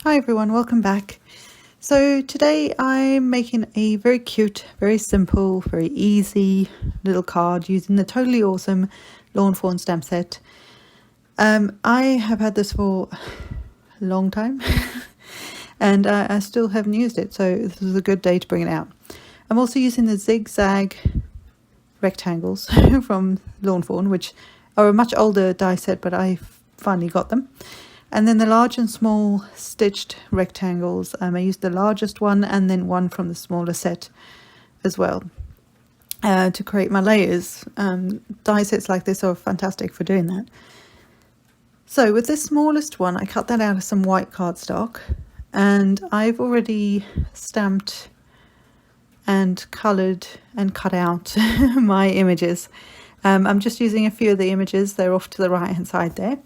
Hi everyone, welcome back. So today I'm making a very cute, very simple, very easy little card using the Totally Awesome Lawn Fawn stamp set. I have had this for a long time and I still haven't used it, so this is a good day to bring it out. I'm also using the zigzag rectangles from Lawn Fawn, which are a much older die set, but I finally got them. And then the large and small stitched rectangles, I used the largest one and then one from the smaller set as well to create my layers. Die sets like this are fantastic for doing that. So with this smallest one, I cut that out of some white cardstock, and I've already stamped and coloured and cut out my images. I'm just using a few of the images, they're off to the right hand side there.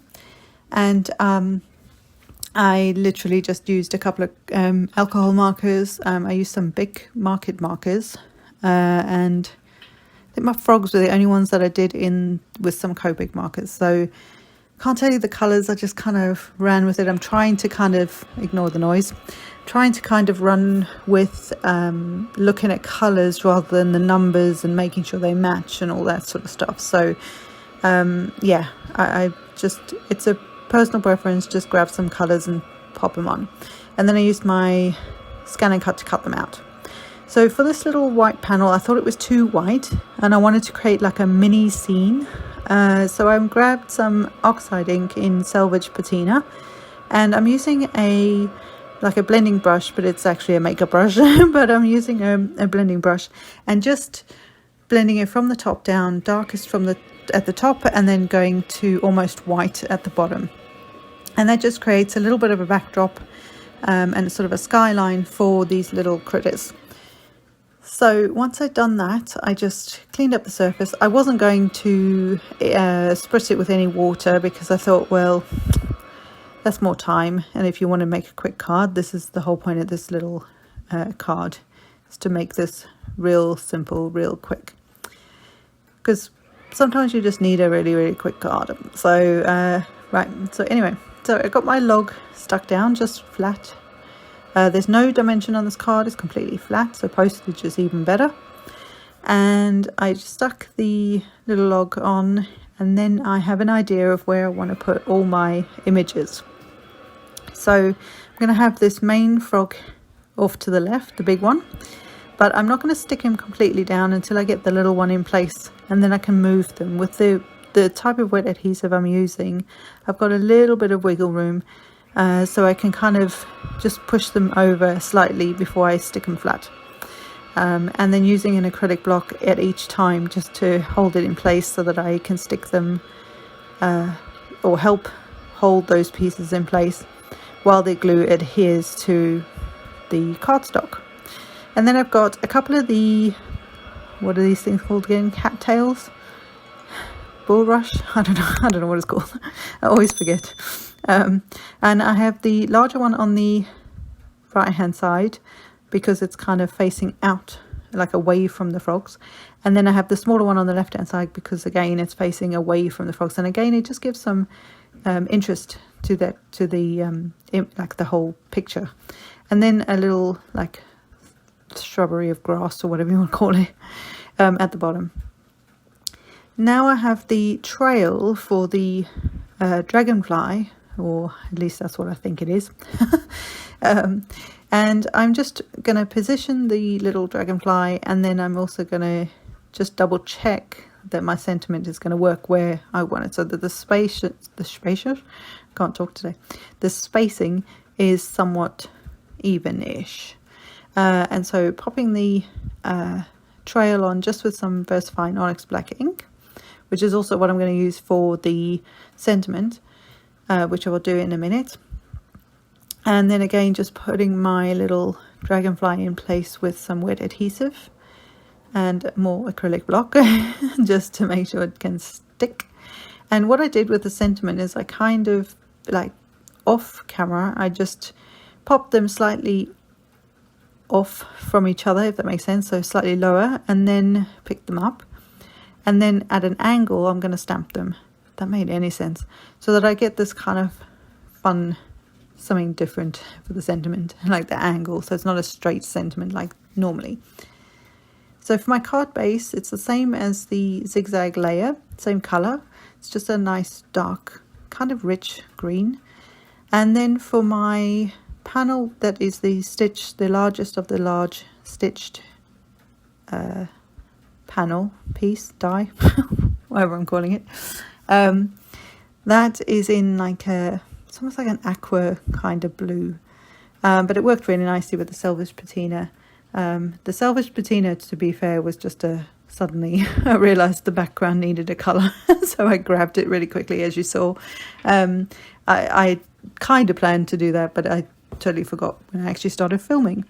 And I literally just used a couple of alcohol markers. I used some big market markers, and I think my frogs were the only ones that I did in with some Copic markers. So can't tell you the colours, I just kind of ran with it. I'm trying to kind of ignore the noise, trying to kind of run with looking at colours rather than the numbers and making sure they match and all that sort of stuff. So yeah, I just, it's a personal preference, just grab some colours and pop them on. And then I used my scan and cut to cut them out. So for this little white panel, I thought it was too white and I wanted to create like a mini scene. So I grabbed some Oxide ink in Salvaged Patina, and I'm using like a blending brush, but it's actually a makeup brush, but I'm using a blending brush and just blending it from the top down, darkest from at the top, and then going to almost white at the bottom. And that just creates a little bit of a backdrop and sort of a skyline for these little critters. So once I'd done that, I just cleaned up the surface. I wasn't going to spritz it with any water because I thought, well, that's more time. And if you want to make a quick card, this is the whole point of this little card, is to make this real simple, real quick. Because sometimes you just need a really, really quick card. So, right, so anyway, so I got my log stuck down just flat. There's no dimension on this card, it's completely flat, so postage is even better. And I stuck the little log on, and then I have an idea of where I want to put all my images. So I'm going to have this main frog off to the left, the big one. But I'm not going to stick him completely down until I get the little one in place, and then I can move them. With the type of wet adhesive I'm using, I've got a little bit of wiggle room, so I can kind of just push them over slightly before I stick them flat. And then using an acrylic block at each time just to hold it in place so that I can stick them or help hold those pieces in place while the glue adheres to the cardstock. And then I've got a couple of the, what are these things called again? Cattails? Bulrush? I don't know what it's called. I always forget. And I have the larger one on the right hand side because it's kind of facing out, like away from the frogs. And then I have the smaller one on the left hand side because again it's facing away from the frogs. And again it just gives some interest to the like the whole picture. And then a little like shrubbery of grass or whatever you want to call it at the bottom. Now I have the trail for the dragonfly, or at least that's what I think it is. And I'm just going to position the little dragonfly, and then I'm also going to just double check that my sentiment is going to work where I want it, so that the spacing is somewhat even-ish. And so popping the trail on just with some Versafine Onyx black ink, which is also what I'm going to use for the sentiment, which I will do in a minute. And then again, just putting my little dragonfly in place with some wet adhesive and more acrylic block just to make sure it can stick. And what I did with the sentiment is I kind of, like off camera, I just popped them slightly off from each other, if that makes sense, so slightly lower, and then picked them up. And then at an angle, I'm going to stamp them. If that made any sense. So that I get this kind of fun something different for the sentiment, like the angle, so it's not a straight sentiment like normally. So for my card base, it's the same as the zigzag layer, same color. It's just a nice dark, kind of rich green. And then for my panel, that is the stitch, the largest of the large stitched panel piece, die, whatever I'm calling it. That is in like it's almost like an aqua kind of blue, but it worked really nicely with the Salvaged Patina. The Salvaged Patina, to be fair, was just suddenly I realised the background needed a colour, so I grabbed it really quickly, as you saw. I kind of planned to do that, but I totally forgot when I actually started filming.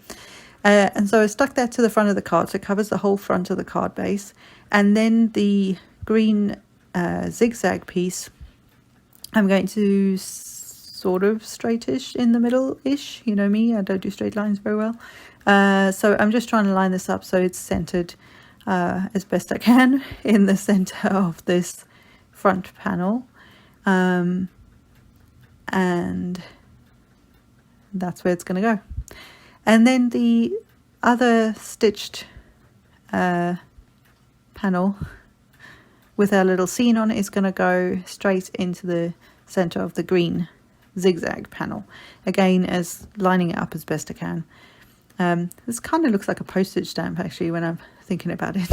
And so I stuck that to the front of the card, so it covers the whole front of the card base. And then the green zigzag piece, I'm going to sort of straightish in the middle-ish. You know me, I don't do straight lines very well. So I'm just trying to line this up so it's centered as best I can in the center of this front panel. And that's where it's going to go. And then the other stitched panel with our little scene on it is going to go straight into the center of the green zigzag panel, again as lining it up as best I can. This kind of looks like a postage stamp actually when I'm thinking about it.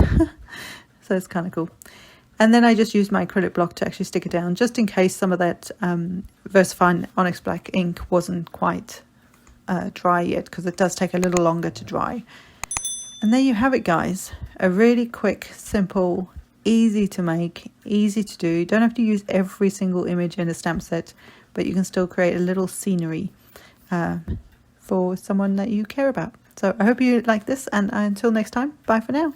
So it's kind of cool. And then I just used my acrylic block to actually stick it down, just in case some of that Versafine Onyx Black ink wasn't quite dry yet, because it does take a little longer to dry. And there you have it, guys. A really quick, simple, easy to make, easy to do. You don't have to use every single image in a stamp set, but you can still create a little scenery for someone that you care about. So I hope you like this, and until next time, bye for now.